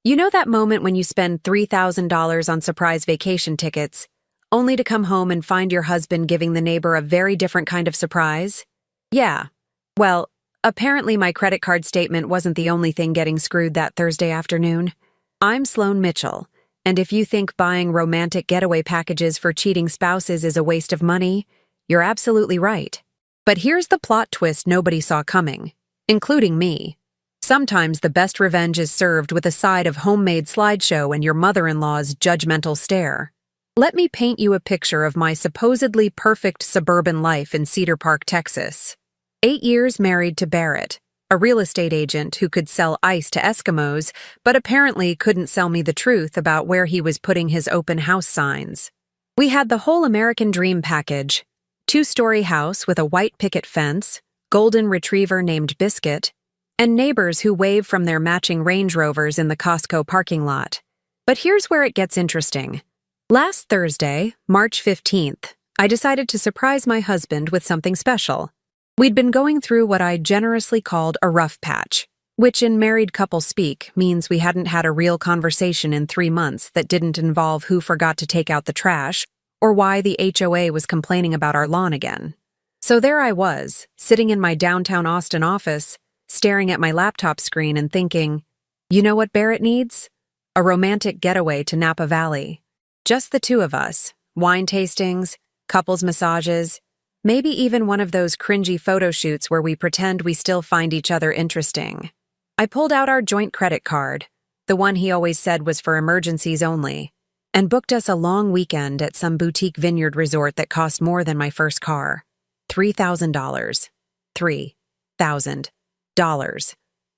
You know that moment when you spend $3,000 on surprise vacation tickets, only to come home and find your husband giving the neighbor a very different kind of surprise? Yeah. Well, apparently my credit card statement wasn't the only thing getting screwed that Thursday afternoon. I'm Sloan Mitchell, and if you think buying romantic getaway packages for cheating spouses is a waste of money, you're absolutely right. But here's the plot twist nobody saw coming, including me. Sometimes the best revenge is served with a side of homemade slideshow and your mother-in-law's judgmental stare. Let me paint you a picture of my supposedly perfect suburban life in Cedar Park, Texas. 8 years married to Barrett, a real estate agent who could sell ice to Eskimos, but apparently couldn't sell me the truth about where he was putting his open house signs. We had the whole American dream package: 2-story house with a white picket fence, golden retriever named Biscuit, and neighbors who wave from their matching Range Rovers in the Costco parking lot. But here's where it gets interesting. Last Thursday, March 15th, I decided to surprise my husband with something special. We'd been going through what I generously called a rough patch, which in married couple speak means we hadn't had a real conversation in 3 months that didn't involve who forgot to take out the trash or why the HOA was complaining about our lawn again. So there I was, sitting in my downtown Austin office, staring at my laptop screen and thinking, you know what Barrett needs? A romantic getaway to Napa Valley. Just the two of us, wine tastings, couples massages, maybe even one of those cringy photo shoots where we pretend we still find each other interesting. I pulled out our joint credit card, the one he always said was for emergencies only, and booked us a long weekend at some boutique vineyard resort that cost more than my first car. $3,000. $3,000.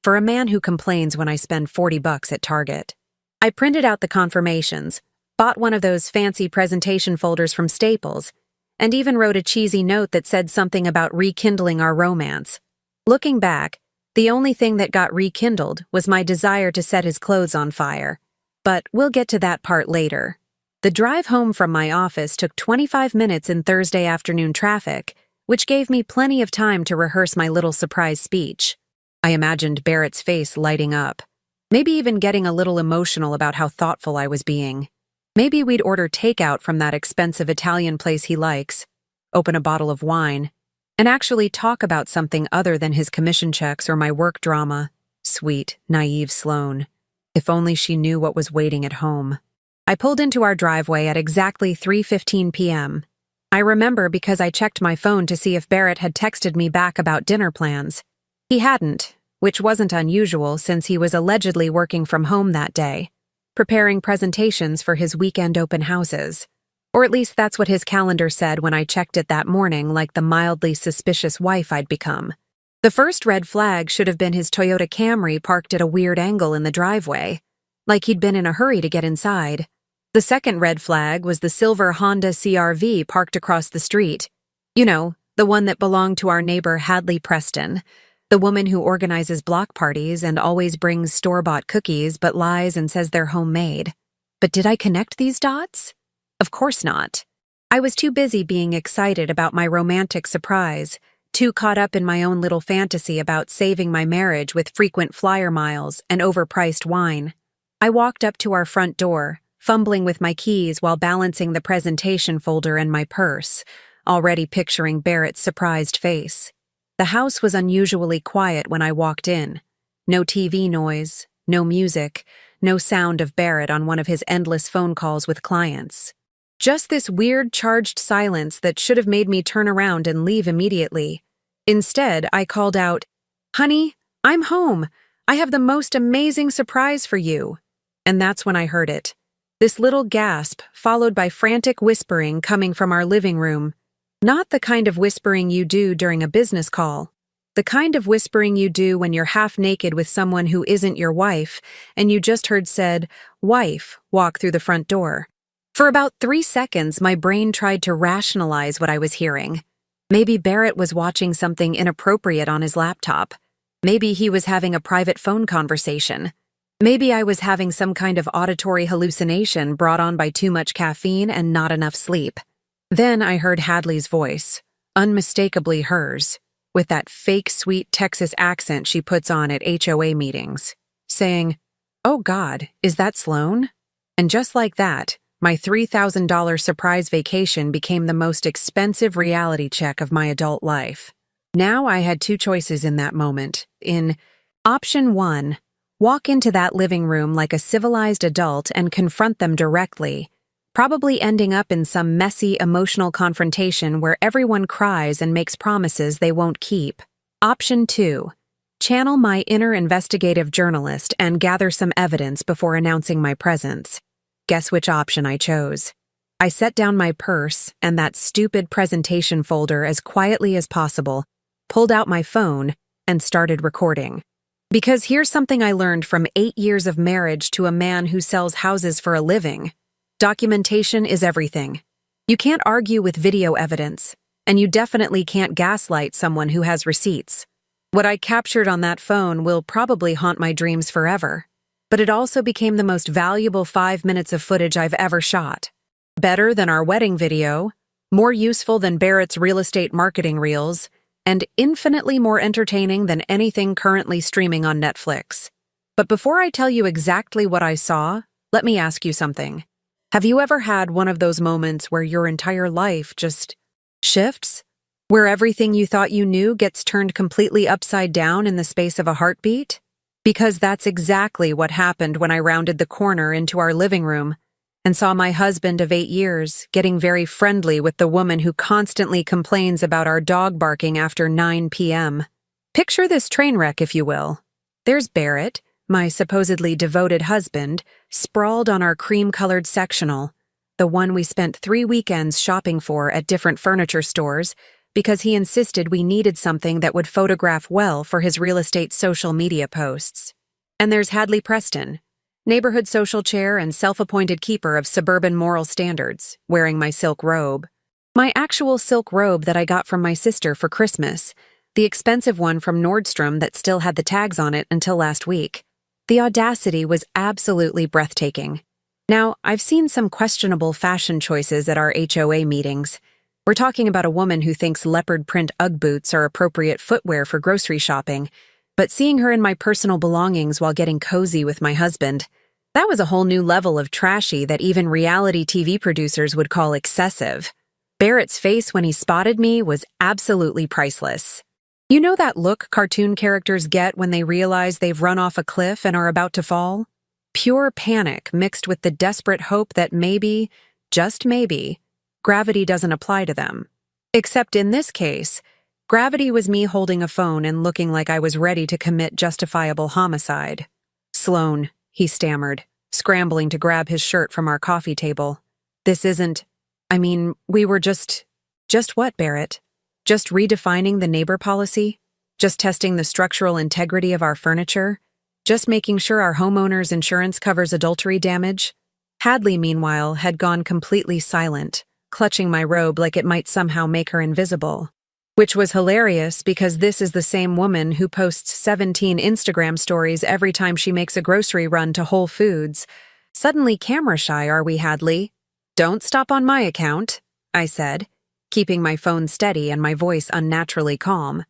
For a man who complains when I spend $40 at Target. I printed out the confirmations, bought one of those fancy presentation folders from Staples, and even wrote a cheesy note that said something about rekindling our romance. Looking back, the only thing that got rekindled was my desire to set his clothes on fire. But we'll get to that part later. The drive home from my office took 25 minutes in Thursday afternoon traffic, which gave me plenty of time to rehearse my little surprise speech. I imagined Barrett's face lighting up, maybe even getting a little emotional about how thoughtful I was being. Maybe we'd order takeout from that expensive Italian place he likes, open a bottle of wine, and actually talk about something other than his commission checks or my work drama. Sweet, naive Sloan. If only she knew what was waiting at home. I pulled into our driveway at exactly 3:15 p.m. I remember because I checked my phone to see if Barrett had texted me back about dinner plans. He hadn't, which wasn't unusual since he was allegedly working from home that day, preparing presentations for his weekend open houses. Or at least that's what his calendar said when I checked it that morning, like the mildly suspicious wife I'd become. The first red flag should have been his Toyota Camry parked at a weird angle in the driveway, like he'd been in a hurry to get inside. The second red flag was the silver Honda CR-V parked across the street. You know, the one that belonged to our neighbor Hadley Preston, the woman who organizes block parties and always brings store-bought cookies but lies and says they're homemade. But did I connect these dots? Of course not. I was too busy being excited about my romantic surprise, too caught up in my own little fantasy about saving my marriage with frequent flyer miles and overpriced wine. I walked up to our front door, fumbling with my keys while balancing the presentation folder and my purse, already picturing Barrett's surprised face. The house was unusually quiet when I walked in. No TV noise, no music, no sound of Barrett on one of his endless phone calls with clients. Just this weird charged silence that should have made me turn around and leave immediately. Instead, I called out, "Honey, I'm home. I have the most amazing surprise for you." And that's when I heard it. This little gasp, followed by frantic whispering coming from our living room. Not the kind of whispering you do during a business call. The kind of whispering you do when you're half naked with someone who isn't your wife, and you just heard said, "wife," walk through the front door. For about 3 seconds, my brain tried to rationalize what I was hearing. Maybe Barrett was watching something inappropriate on his laptop. Maybe he was having a private phone conversation. Maybe I was having some kind of auditory hallucination brought on by too much caffeine and not enough sleep. Then I heard Hadley's voice, unmistakably hers, with that fake sweet Texas accent she puts on at HOA meetings, saying, "Oh God, is that Sloan?" And just like that, my $3,000 surprise vacation became the most expensive reality check of my adult life. Now I had two choices in that moment. In option one, walk into that living room like a civilized adult and confront them directly, probably ending up in some messy emotional confrontation where everyone cries and makes promises they won't keep. Option two, channel my inner investigative journalist and gather some evidence before announcing my presence. Guess which option I chose? I set down my purse and that stupid presentation folder as quietly as possible, pulled out my phone, and started recording. Because here's something I learned from 8 years of marriage to a man who sells houses for a living. Documentation is everything. You can't argue with video evidence, and you definitely can't gaslight someone who has receipts. What I captured on that phone will probably haunt my dreams forever. But it also became the most valuable 5 minutes of footage I've ever shot. Better than our wedding video, more useful than Barrett's real estate marketing reels, and infinitely more entertaining than anything currently streaming on Netflix. But before I tell you exactly what I saw, let me ask you something. Have you ever had one of those moments where your entire life just shifts? Where everything you thought you knew gets turned completely upside down in the space of a heartbeat? Because that's exactly what happened when I rounded the corner into our living room and saw my husband of 8 years getting very friendly with the woman who constantly complains about our dog barking after 9 p.m. Picture this train wreck, if you will. There's Barrett, my supposedly devoted husband, sprawled on our cream-colored sectional, the one we spent 3 weekends shopping for at different furniture stores, because he insisted we needed something that would photograph well for his real estate social media posts. And there's Hadley Preston, neighborhood social chair and self-appointed keeper of suburban moral standards, wearing my silk robe. My actual silk robe that I got from my sister for Christmas, the expensive one from Nordstrom that still had the tags on it until last week. The audacity was absolutely breathtaking. Now, I've seen some questionable fashion choices at our HOA meetings. We're talking about a woman who thinks leopard print Ugg boots are appropriate footwear for grocery shopping, but seeing her in my personal belongings while getting cozy with my husband, that was a whole new level of trashy that even reality TV producers would call excessive. Barrett's face when he spotted me was absolutely priceless. You know that look cartoon characters get when they realize they've run off a cliff and are about to fall? Pure panic mixed with the desperate hope that maybe, just maybe, gravity doesn't apply to them. Except in this case, gravity was me holding a phone and looking like I was ready to commit justifiable homicide. "Sloan," he stammered, scrambling to grab his shirt from our coffee table. "This isn't... we were just what, Barrett? Just redefining the neighbor policy? Just testing the structural integrity of our furniture? Just making sure our homeowner's insurance covers adultery damage?" Hadley, meanwhile, had gone completely silent, clutching my robe like it might somehow make her invisible. Which was hilarious because this is the same woman who posts 17 Instagram stories every time she makes a grocery run to Whole Foods. Suddenly camera shy, are we, Hadley? "Don't stop on my account," I said, keeping my phone steady and my voice unnaturally calm.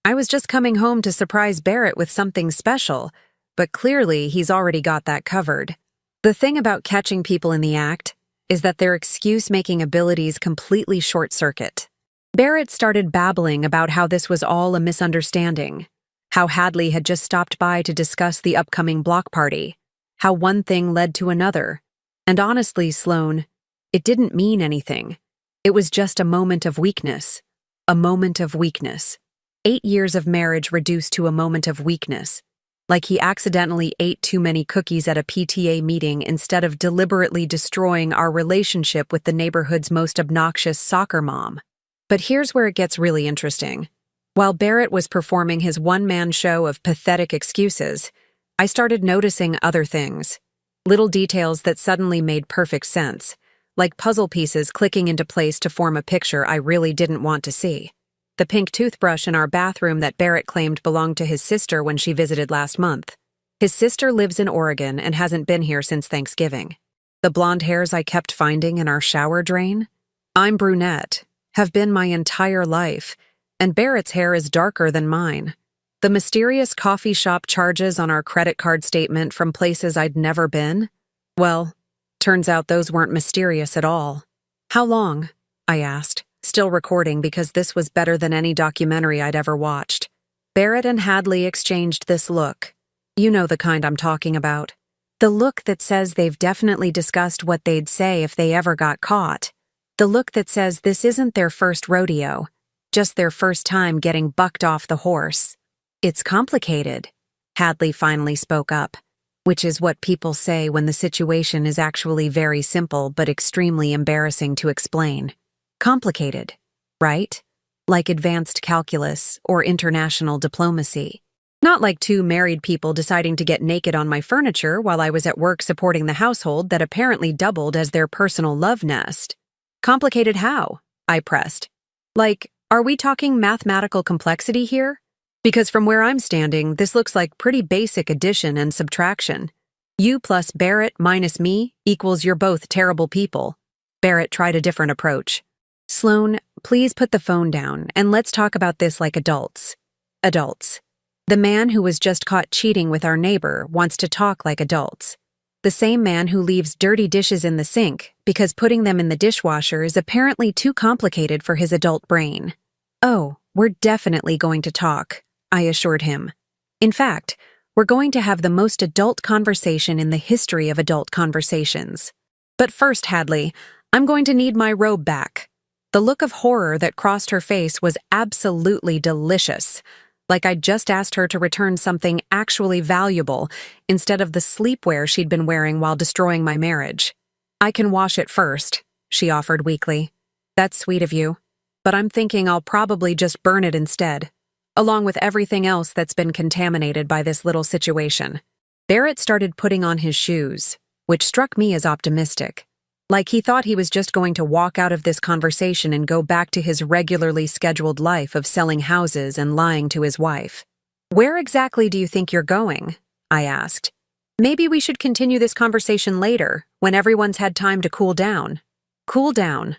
I was just coming home to surprise Barrett with something special, but clearly he's already got that covered. The thing about catching people in the act is that their excuse-making abilities completely short-circuit. Barrett started babbling about how this was all a misunderstanding, how Hadley had just stopped by to discuss the upcoming block party, how one thing led to another. And honestly, Sloan, it didn't mean anything. It was just a moment of weakness. A moment of weakness. 8 years of marriage reduced to a moment of weakness. Like he accidentally ate too many cookies at a PTA meeting instead of deliberately destroying our relationship with the neighborhood's most obnoxious soccer mom. But here's where it gets really interesting. While Barrett was performing his one-man show of pathetic excuses, I started noticing other things. Little details that suddenly made perfect sense, like puzzle pieces clicking into place to form a picture I really didn't want to see. The pink toothbrush in our bathroom that Barrett claimed belonged to his sister when she visited last month. His sister lives in Oregon and hasn't been here since Thanksgiving. The blonde hairs I kept finding in our shower drain? I'm brunette, have been my entire life, and Barrett's hair is darker than mine. The mysterious coffee shop charges on our credit card statement from places I'd never been? Well, turns out those weren't mysterious at all. How long? I asked, still recording because this was better than any documentary I'd ever watched. Barrett and Hadley exchanged this look. You know the kind I'm talking about. The look that says they've definitely discussed what they'd say if they ever got caught. The look that says this isn't their first rodeo, just their first time getting bucked off the horse. It's complicated, Hadley finally spoke up, which is what people say when the situation is actually very simple but extremely embarrassing to explain. Complicated, right? Like advanced calculus or international diplomacy. Not like two married people deciding to get naked on my furniture while I was at work supporting the household that apparently doubled as their personal love nest. Complicated how? I pressed. Like, are we talking mathematical complexity here? Because from where I'm standing, this looks like pretty basic addition and subtraction. You plus Barrett minus me equals you're both terrible people. Barrett tried a different approach. Sloane, please put the phone down and let's talk about this like adults. Adults. The man who was just caught cheating with our neighbor wants to talk like adults. The same man who leaves dirty dishes in the sink because putting them in the dishwasher is apparently too complicated for his adult brain. Oh, we're definitely going to talk, I assured him. In fact, we're going to have the most adult conversation in the history of adult conversations. But first, Hadley, I'm going to need my robe back. The look of horror that crossed her face was absolutely delicious, like I'd just asked her to return something actually valuable instead of the sleepwear she'd been wearing while destroying my marriage. I can wash it first, she offered weakly. That's sweet of you, but I'm thinking I'll probably just burn it instead, along with everything else that's been contaminated by this little situation. Barrett started putting on his shoes, which struck me as optimistic. Like he thought he was just going to walk out of this conversation and go back to his regularly scheduled life of selling houses and lying to his wife. Where exactly do you think you're going? I asked. Maybe we should continue this conversation later, when everyone's had time to cool down. Cool down.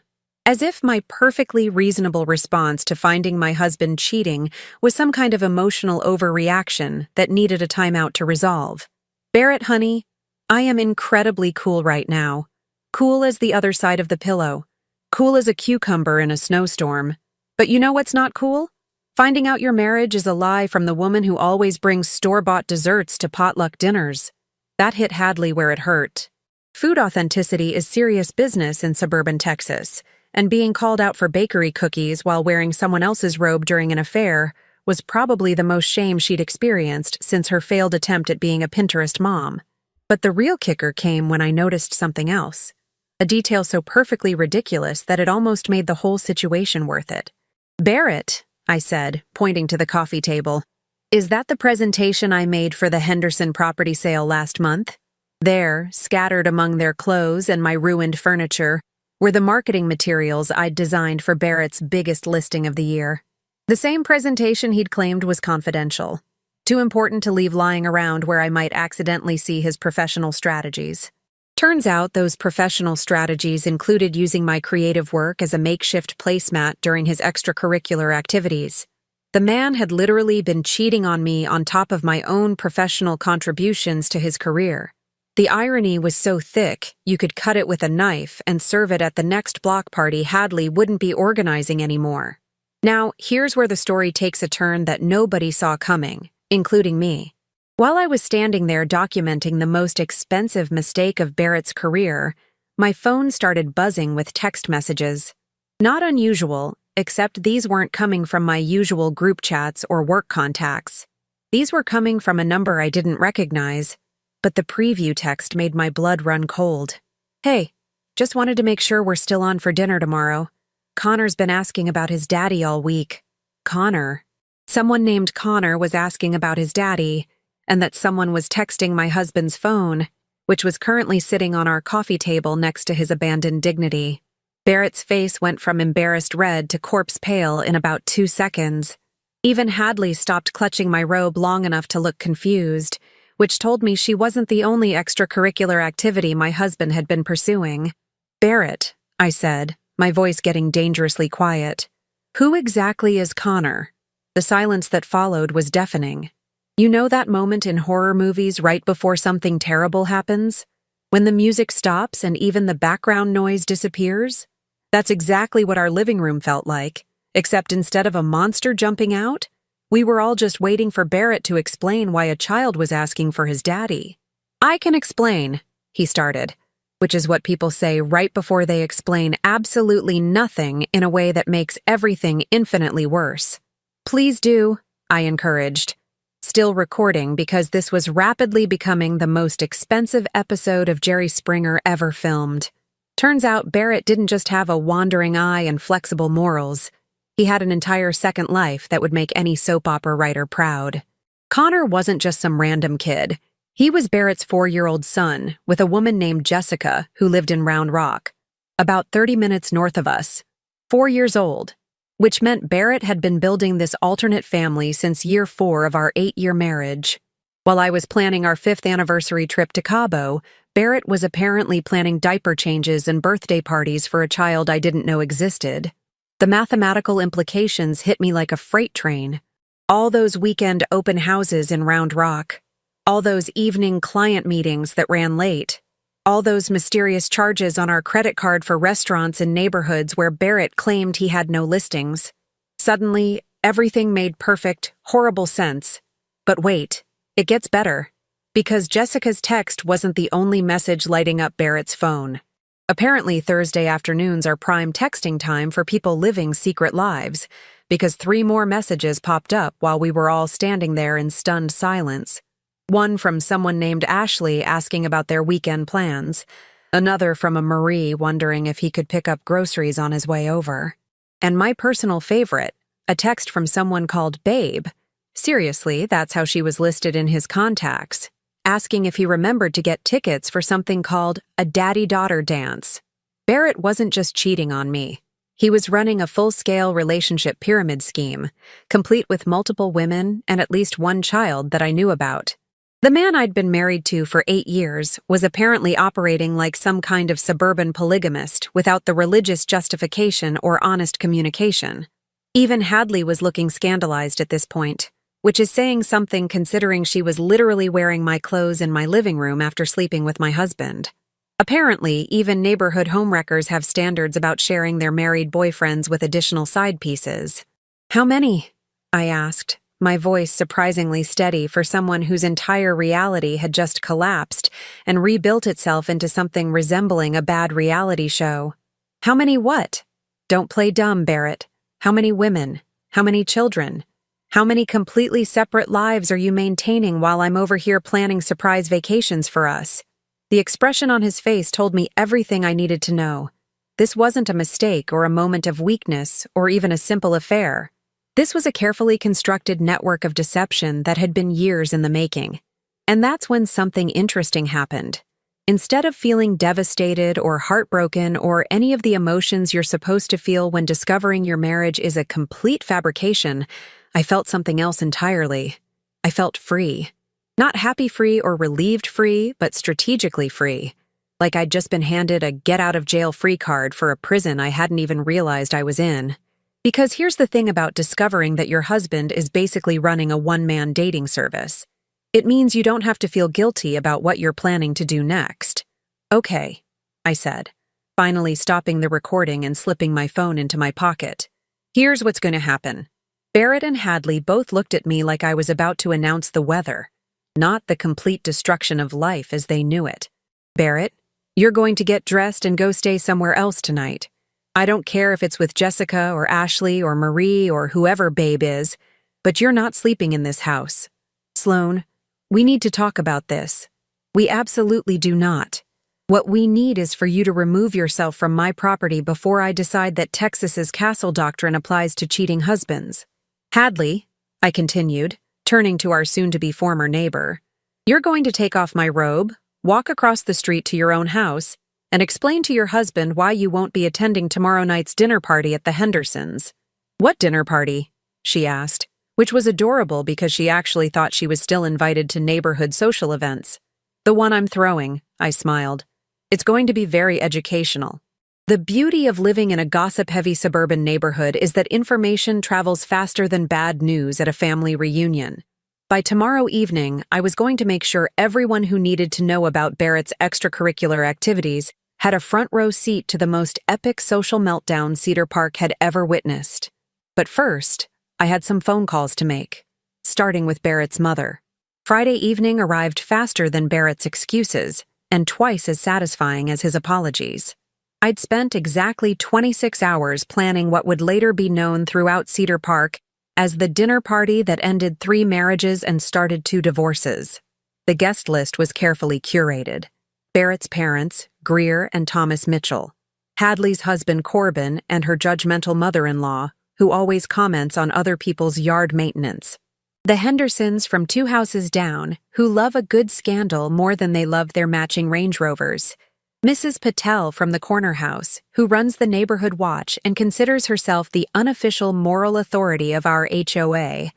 As if my perfectly reasonable response to finding my husband cheating was some kind of emotional overreaction that needed a timeout to resolve. Barrett, honey, I am incredibly cool right now. Cool as the other side of the pillow. Cool as a cucumber in a snowstorm. But you know what's not cool? Finding out your marriage is a lie from the woman who always brings store-bought desserts to potluck dinners. That hit Hadley where it hurt. Food authenticity is serious business in suburban Texas, and being called out for bakery cookies while wearing someone else's robe during an affair was probably the most shame she'd experienced since her failed attempt at being a Pinterest mom. But the real kicker came when I noticed something else. A detail so perfectly ridiculous that it almost made the whole situation worth it. Barrett, I said, pointing to the coffee table, is that the presentation I made for the Henderson property sale last month? There, scattered among their clothes and my ruined furniture, were the marketing materials I'd designed for Barrett's biggest listing of the year. The same presentation he'd claimed was confidential. Too important to leave lying around where I might accidentally see his professional strategies. Turns out those professional strategies included using my creative work as a makeshift placemat during his extracurricular activities. The man had literally been cheating on me on top of my own professional contributions to his career. The irony was so thick, you could cut it with a knife and serve it at the next block party Hadley wouldn't be organizing anymore. Now, here's where the story takes a turn that nobody saw coming, including me. While I was standing there documenting the most expensive mistake of Barrett's career, my phone started buzzing with text messages. Not unusual, except these weren't coming from my usual group chats or work contacts. These were coming from a number I didn't recognize, but the preview text made my blood run cold. Hey, just wanted to make sure we're still on for dinner tomorrow. Connor's been asking about his daddy all week. Connor. Someone named Connor was asking about his daddy, and that someone was texting my husband's phone, which was currently sitting on our coffee table next to his abandoned dignity. Barrett's face went from embarrassed red to corpse pale in about 2 seconds. Even Hadley stopped clutching my robe long enough to look confused, which told me she wasn't the only extracurricular activity my husband had been pursuing. Barrett, I said, my voice getting dangerously quiet. Who exactly is Connor? The silence that followed was deafening. You know that moment in horror movies right before something terrible happens? When the music stops and even the background noise disappears? That's exactly what our living room felt like, except instead of a monster jumping out, we were all just waiting for Barrett to explain why a child was asking for his daddy. "I can explain," he started, which is what people say right before they explain absolutely nothing in a way that makes everything infinitely worse. "Please do," I encouraged, still recording because this was rapidly becoming the most expensive episode of Jerry Springer ever filmed. Turns out Barrett didn't just have a wandering eye and flexible morals. He had an entire second life that would make any soap opera writer proud. Connor wasn't just some random kid. He was Barrett's 4-year-old son with a woman named Jessica who lived in Round Rock, about 30 minutes north of us. 4 years old, which meant Barrett had been building this alternate family since year 4 of our 8-year marriage. While I was planning our 5th anniversary trip to Cabo, Barrett was apparently planning diaper changes and birthday parties for a child I didn't know existed. The mathematical implications hit me like a freight train. All those weekend open houses in Round Rock. All those evening client meetings that ran late. All those mysterious charges on our credit card for restaurants in neighborhoods where Barrett claimed he had no listings. Suddenly, everything made perfect, horrible sense. But wait, it gets better. Because Jessica's text wasn't the only message lighting up Barrett's phone. Apparently, Thursday afternoons are prime texting time for people living secret lives, because 3 more messages popped up while we were all standing there in stunned silence. One from someone named Ashley asking about their weekend plans, another from a Marie wondering if he could pick up groceries on his way over, and my personal favorite, a text from someone called Babe. Seriously, that's how she was listed in his contacts, asking if he remembered to get tickets for something called a daddy-daughter dance. Barrett wasn't just cheating on me. He was running a full-scale relationship pyramid scheme, complete with multiple women and at least 1 child that I knew about. The man I'd been married to for 8 years was apparently operating like some kind of suburban polygamist without the religious justification or honest communication. Even Hadley was looking scandalized at this point, which is saying something considering she was literally wearing my clothes in my living room after sleeping with my husband. Apparently, even neighborhood homewreckers have standards about sharing their married boyfriends with additional side pieces. "How many?" I asked, my voice surprisingly steady for someone whose entire reality had just collapsed and rebuilt itself into something resembling a bad reality show. "How many what?" "Don't play dumb, Barrett. How many women? How many children? How many completely separate lives are you maintaining while I'm over here planning surprise vacations for us?" The expression on his face told me everything I needed to know. This wasn't a mistake or a moment of weakness or even a simple affair. This was a carefully constructed network of deception that had been years in the making. And that's when something interesting happened. Instead of feeling devastated or heartbroken or any of the emotions you're supposed to feel when discovering your marriage is a complete fabrication, I felt something else entirely. I felt free. Not happy free or relieved free, but strategically free. Like I'd just been handed a get-out-of-jail-free card for a prison I hadn't even realized I was in. Because here's the thing about discovering that your husband is basically running a one-man dating service. It means you don't have to feel guilty about what you're planning to do next. "Okay," I said, finally stopping the recording and slipping my phone into my pocket. "Here's what's going to happen." Barrett and Hadley both looked at me like I was about to announce the weather, not the complete destruction of life as they knew it. "Barrett, you're going to get dressed and go stay somewhere else tonight. I don't care if it's with Jessica or Ashley or Marie or whoever Babe is, but you're not sleeping in this house. Sloan, we need to talk about this. We absolutely do not. What we need is for you to remove yourself from my property before I decide that Texas's castle doctrine applies to cheating husbands. Hadley," I continued, turning to our soon-to-be former neighbor, "you're going to take off my robe, walk across the street to your own house, and explain to your husband why you won't be attending tomorrow night's dinner party at the Hendersons." "What dinner party?" she asked, which was adorable because she actually thought she was still invited to neighborhood social events. "The one I'm throwing," I smiled. "It's going to be very educational." The beauty of living in a gossip-heavy suburban neighborhood is that information travels faster than bad news at a family reunion. By tomorrow evening, I was going to make sure everyone who needed to know about Barrett's extracurricular activities had a front-row seat to the most epic social meltdown Cedar Park had ever witnessed. But first, I had some phone calls to make, starting with Barrett's mother. Friday evening arrived faster than Barrett's excuses, and twice as satisfying as his apologies. I'd spent exactly 26 hours planning what would later be known throughout Cedar Park as the dinner party that ended 3 marriages and started 2 divorces. The guest list was carefully curated. Barrett's parents, Greer and Thomas Mitchell, Hadley's husband Corbin and her judgmental mother-in-law, who always comments on other people's yard maintenance. The Hendersons from 2 houses down, who love a good scandal more than they love their matching Range Rovers. Mrs. Patel from the corner house, who runs the neighborhood watch and considers herself the unofficial moral authority of our HOA.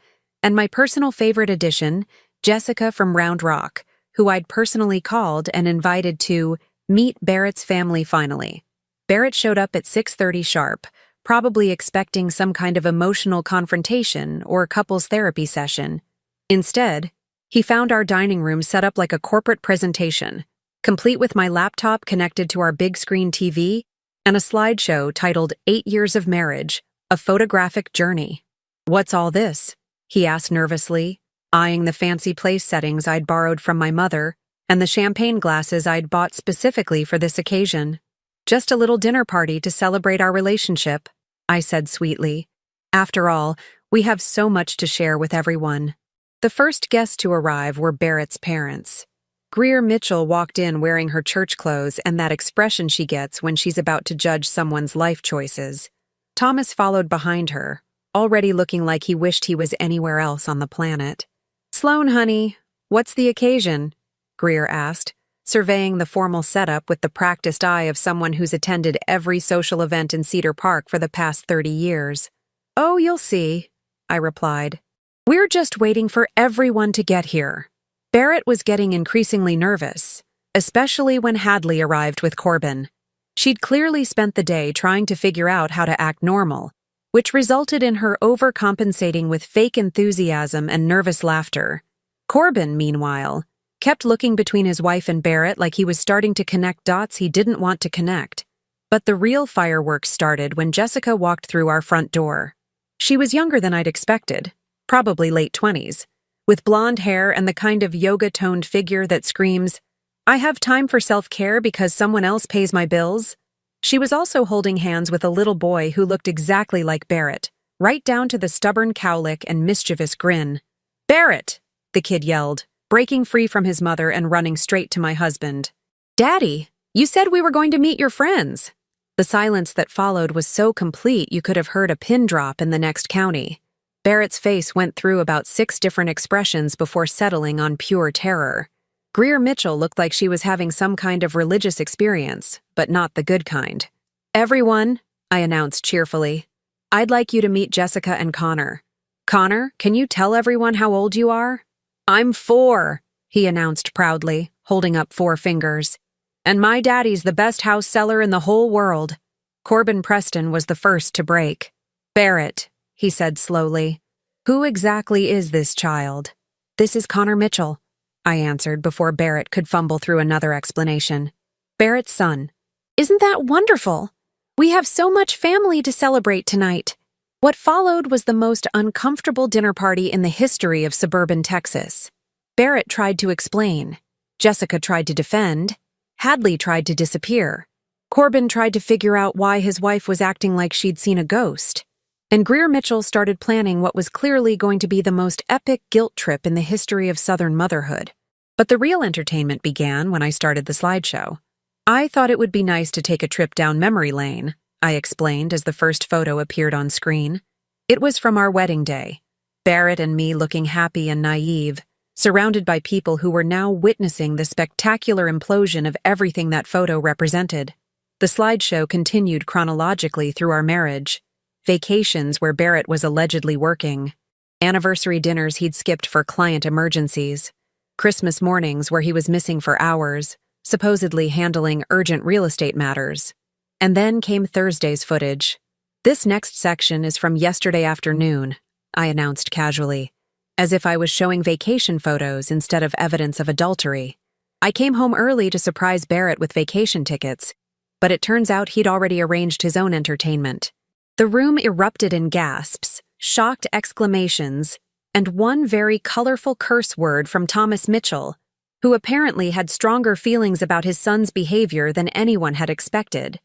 And my personal favorite addition, Jessica from Round Rock, who I'd personally called and invited to meet Barrett's family finally. Barrett showed up at 6:30 sharp, probably expecting some kind of emotional confrontation or couples therapy session. Instead, he found our dining room set up like a corporate presentation, complete with my laptop connected to our big screen TV and a slideshow titled 8 Years of Marriage, A Photographic Journey. "What's all this?" he asked nervously, eyeing the fancy place settings I'd borrowed from my mother and the champagne glasses I'd bought specifically for this occasion. "Just a little dinner party to celebrate our relationship," I said sweetly. After all, we have so much to share with everyone. The first guests to arrive were Barrett's parents. Greer Mitchell walked in wearing her church clothes and that expression she gets when she's about to judge someone's life choices. Thomas followed behind her, already looking like he wished he was anywhere else on the planet. "Sloan, honey, what's the occasion?" Greer asked, surveying the formal setup with the practiced eye of someone who's attended every social event in Cedar Park for the past 30 years. "Oh, you'll see," I replied. "We're just waiting for everyone to get here." Barrett was getting increasingly nervous, especially when Hadley arrived with Corbin. She'd clearly spent the day trying to figure out how to act normal, which resulted in her overcompensating with fake enthusiasm and nervous laughter. Corbin, meanwhile, kept looking between his wife and Barrett like he was starting to connect dots he didn't want to connect. But the real fireworks started when Jessica walked through our front door. She was younger than I'd expected, probably late 20s, with blonde hair and the kind of yoga-toned figure that screams, "I have time for self-care because someone else pays my bills." She was also holding hands with a little boy who looked exactly like Barrett, right down to the stubborn cowlick and mischievous grin. "Barrett!" the kid yelled, breaking free from his mother and running straight to my husband. "Daddy, you said we were going to meet your friends." The silence that followed was so complete you could have heard a pin drop in the next county. Barrett's face went through about 6 different expressions before settling on pure terror. Greer Mitchell looked like she was having some kind of religious experience, but not the good kind. "Everyone," I announced cheerfully, "I'd like you to meet Jessica and Connor." "Connor, can you tell everyone how old you are?" "I'm 4, he announced proudly, holding up 4 fingers. "And my daddy's the best house seller in the whole world." Corbin Preston was the first to break. "Barrett," he said slowly, "who exactly is this child?" "This is Connor Mitchell," I answered before Barrett could fumble through another explanation. "Barrett's son." "Isn't that wonderful? We have so much family to celebrate tonight." What followed was the most uncomfortable dinner party in the history of suburban Texas. Barrett tried to explain. Jessica tried to defend. Hadley tried to disappear. Corbin tried to figure out why his wife was acting like she'd seen a ghost. And Greer Mitchell started planning what was clearly going to be the most epic guilt trip in the history of Southern motherhood. But the real entertainment began when I started the slideshow. "I thought it would be nice to take a trip down memory lane," I explained as the first photo appeared on screen. It was from our wedding day. Barrett and me looking happy and naive, surrounded by people who were now witnessing the spectacular implosion of everything that photo represented. The slideshow continued chronologically through our marriage. Vacations where Barrett was allegedly working. Anniversary dinners he'd skipped for client emergencies. Christmas mornings where he was missing for hours, supposedly handling urgent real estate matters. And then came Thursday's footage. "This next section is from yesterday afternoon," I announced casually, as if I was showing vacation photos instead of evidence of adultery. I came home early to surprise Barrett with vacation tickets, but it turns out he'd already arranged his own entertainment. The room erupted in gasps, shocked exclamations, and one very colorful curse word from Thomas Mitchell, who apparently had stronger feelings about his son's behavior than anyone had expected.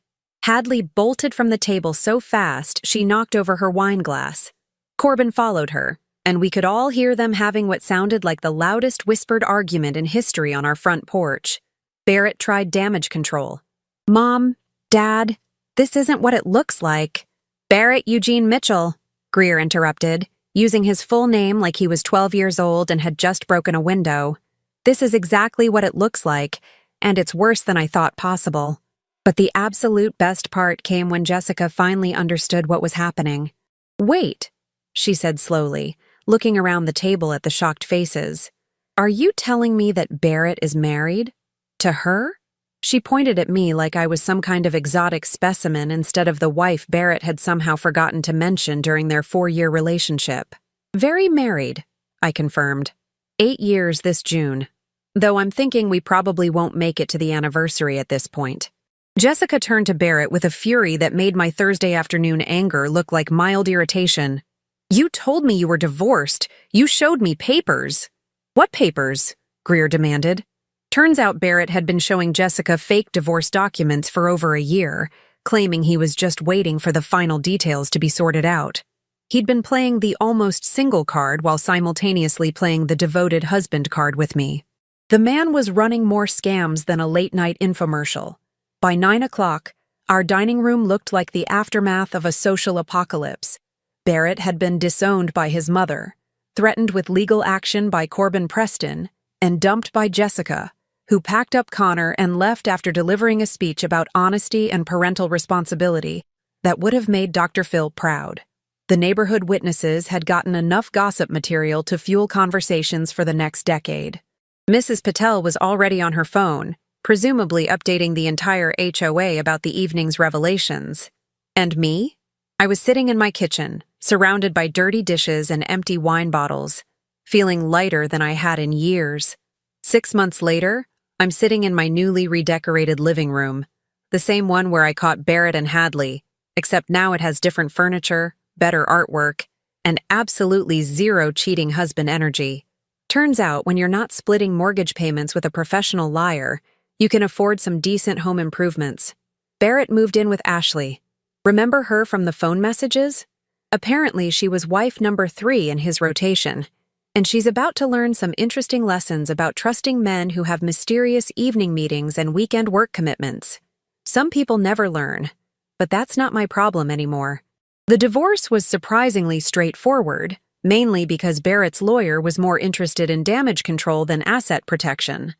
Hadley bolted from the table so fast she knocked over her wine glass. Corbin followed her, and we could all hear them having what sounded like the loudest whispered argument in history on our front porch. Barrett tried damage control. "Mom, Dad, this isn't what it looks like." "Barrett Eugene Mitchell," Greer interrupted, using his full name like he was 12 years old and had just broken a window. "This is exactly what it looks like, and it's worse than I thought possible." But the absolute best part came when Jessica finally understood what was happening. "Wait," she said slowly, looking around the table at the shocked faces. "Are you telling me that Barrett is married? To her?" She pointed at me like I was some kind of exotic specimen instead of the wife Barrett had somehow forgotten to mention during their 4-year relationship. "Very married," I confirmed. 8 years this June. Though I'm thinking we probably won't make it to the anniversary at this point. Jessica turned to Barrett with a fury that made my Thursday afternoon anger look like mild irritation. "You told me you were divorced. You showed me papers." "What papers?" Greer demanded. Turns out Barrett had been showing Jessica fake divorce documents for over a year, claiming he was just waiting for the final details to be sorted out. He'd been playing the almost single card while simultaneously playing the devoted husband card with me. The man was running more scams than a late-night infomercial. By 9 o'clock, our dining room looked like the aftermath of a social apocalypse. Barrett had been disowned by his mother, threatened with legal action by Corbin Preston, and dumped by Jessica, who packed up Connor and left after delivering a speech about honesty and parental responsibility that would have made Dr. Phil proud. The neighborhood witnesses had gotten enough gossip material to fuel conversations for the next decade. Mrs. Patel was already on her phone, presumably updating the entire HOA about the evening's revelations. And me? I was sitting in my kitchen, surrounded by dirty dishes and empty wine bottles, feeling lighter than I had in years. 6 months later, I'm sitting in my newly redecorated living room, the same one where I caught Barrett and Hadley, except now it has different furniture, better artwork, and absolutely zero cheating husband energy. Turns out when you're not splitting mortgage payments with a professional liar, you can afford some decent home improvements. Barrett moved in with Ashley. Remember her from the phone messages? Apparently she was wife number 3 in his rotation, and she's about to learn some interesting lessons about trusting men who have mysterious evening meetings and weekend work commitments. Some people never learn, but that's not my problem anymore. The divorce was surprisingly straightforward, mainly because Barrett's lawyer was more interested in damage control than asset protection.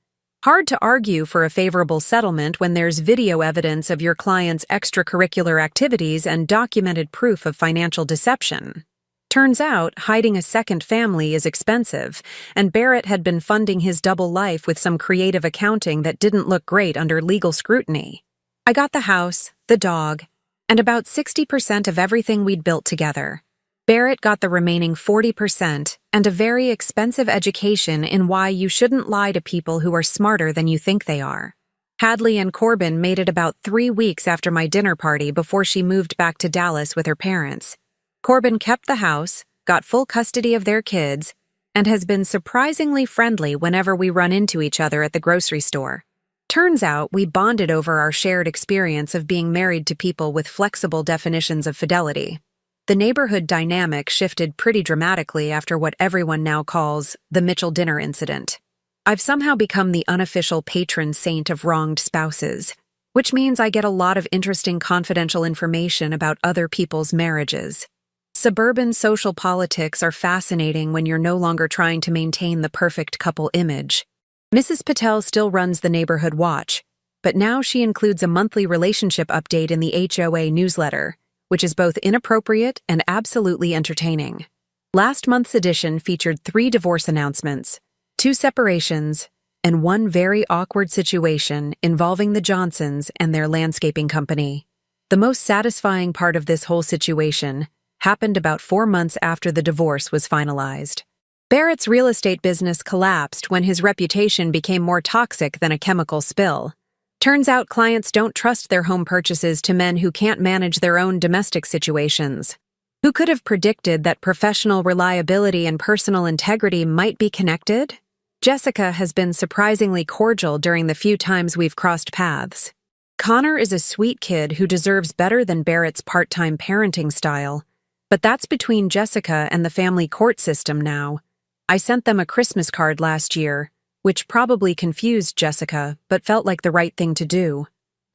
Hard to argue for a favorable settlement when there's video evidence of your client's extracurricular activities and documented proof of financial deception. Turns out, hiding a second family is expensive, and Barrett had been funding his double life with some creative accounting that didn't look great under legal scrutiny. I got the house, the dog, and about 60% of everything we'd built together. Barrett got the remaining 40% and a very expensive education in why you shouldn't lie to people who are smarter than you think they are. Hadley and Corbin made it about 3 weeks after my dinner party before she moved back to Dallas with her parents. Corbin kept the house, got full custody of their kids, and has been surprisingly friendly whenever we run into each other at the grocery store. Turns out we bonded over our shared experience of being married to people with flexible definitions of fidelity. The neighborhood dynamic shifted pretty dramatically after what everyone now calls the Mitchell dinner incident. I've somehow become the unofficial patron saint of wronged spouses, which means I get a lot of interesting confidential information about other people's marriages. Suburban social politics are fascinating when you're no longer trying to maintain the perfect couple image. Mrs. Patel still runs the neighborhood watch, but now she includes a monthly relationship update in the HOA newsletter, which is both inappropriate and absolutely entertaining. Last month's edition featured 3 divorce announcements, 2 separations, and 1 very awkward situation involving the Johnsons and their landscaping company. The most satisfying part of this whole situation happened about 4 months after the divorce was finalized. Barrett's real estate business collapsed when his reputation became more toxic than a chemical spill. Turns out clients don't trust their home purchases to men who can't manage their own domestic situations. Who could have predicted that professional reliability and personal integrity might be connected? Jessica has been surprisingly cordial during the few times we've crossed paths. Connor is a sweet kid who deserves better than Barrett's part-time parenting style. But that's between Jessica and the family court system now. I sent them a Christmas card last year, which probably confused Jessica, but felt like the right thing to do.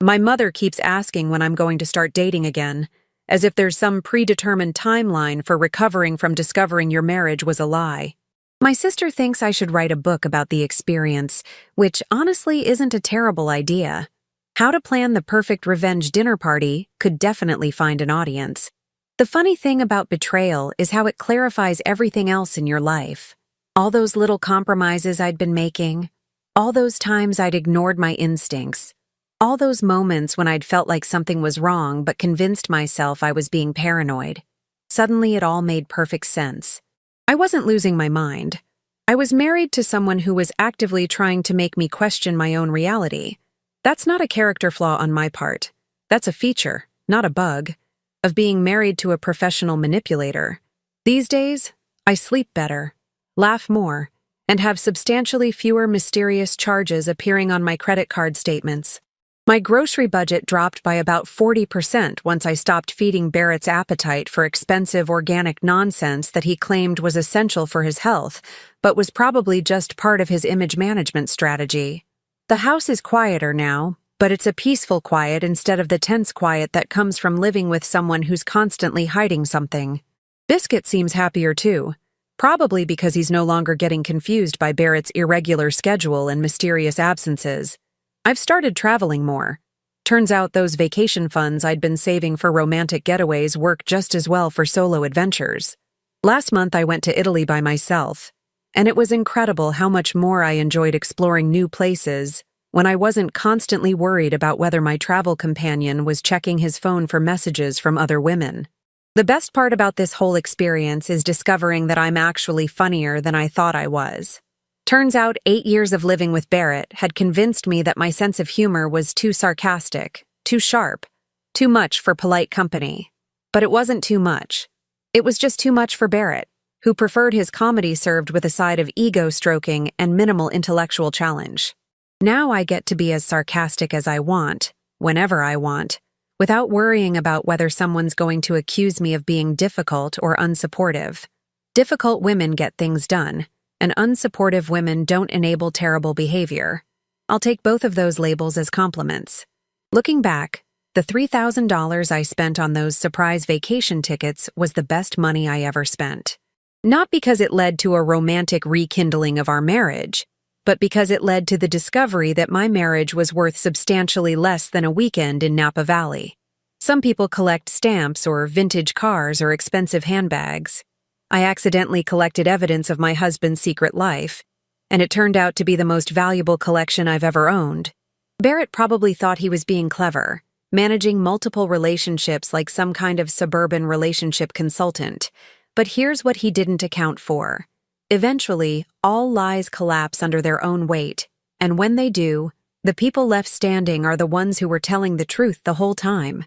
My mother keeps asking when I'm going to start dating again, as if there's some predetermined timeline for recovering from discovering your marriage was a lie. My sister thinks I should write a book about the experience, which honestly isn't a terrible idea. How to plan the perfect revenge dinner party could definitely find an audience. The funny thing about betrayal is how it clarifies everything else in your life. All those little compromises I'd been making, all those times I'd ignored my instincts, all those moments when I'd felt like something was wrong but convinced myself I was being paranoid. Suddenly it all made perfect sense. I wasn't losing my mind. I was married to someone who was actively trying to make me question my own reality. That's not a character flaw on my part. That's a feature, not a bug, of being married to a professional manipulator. These days, I sleep better, laugh more, and have substantially fewer mysterious charges appearing on my credit card statements. My grocery budget dropped by about 40% once I stopped feeding Barrett's appetite for expensive organic nonsense that he claimed was essential for his health, but was probably just part of his image management strategy. The house is quieter now, but it's a peaceful quiet instead of the tense quiet that comes from living with someone who's constantly hiding something. Biscuit seems happier too, probably because he's no longer getting confused by Barrett's irregular schedule and mysterious absences. I've started traveling more. Turns out those vacation funds I'd been saving for romantic getaways work just as well for solo adventures. Last month I went to Italy by myself, and it was incredible how much more I enjoyed exploring new places when I wasn't constantly worried about whether my travel companion was checking his phone for messages from other women. The best part about this whole experience is discovering that I'm actually funnier than I thought I was. Turns out 8 years of living with Barrett had convinced me that my sense of humor was too sarcastic, too sharp, too much for polite company. But it wasn't too much. It was just too much for Barrett, who preferred his comedy served with a side of ego-stroking and minimal intellectual challenge. Now I get to be as sarcastic as I want, whenever I want, without worrying about whether someone's going to accuse me of being difficult or unsupportive. Difficult women get things done, and unsupportive women don't enable terrible behavior. I'll take both of those labels as compliments. Looking back, the $3,000 I spent on those surprise vacation tickets was the best money I ever spent. Not because it led to a romantic rekindling of our marriage, but because it led to the discovery that my marriage was worth substantially less than a weekend in Napa Valley. Some people collect stamps or vintage cars or expensive handbags. I accidentally collected evidence of my husband's secret life, and it turned out to be the most valuable collection I've ever owned. Barrett probably thought he was being clever, managing multiple relationships like some kind of suburban relationship consultant. But here's what he didn't account for. Eventually, all lies collapse under their own weight, and when they do, the people left standing are the ones who were telling the truth the whole time.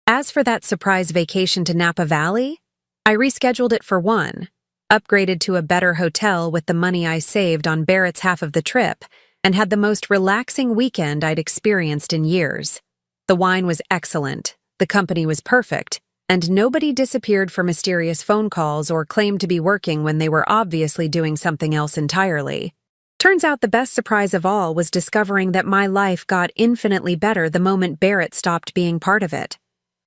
As for that surprise vacation to Napa Valley, I rescheduled it for one, upgraded to a better hotel with the money I saved on Barrett's half of the trip, and had the most relaxing weekend I'd experienced in years. The wine was excellent, the company was perfect, and nobody disappeared for mysterious phone calls or claimed to be working when they were obviously doing something else entirely. Turns out the best surprise of all was discovering that my life got infinitely better the moment Barrett stopped being part of it.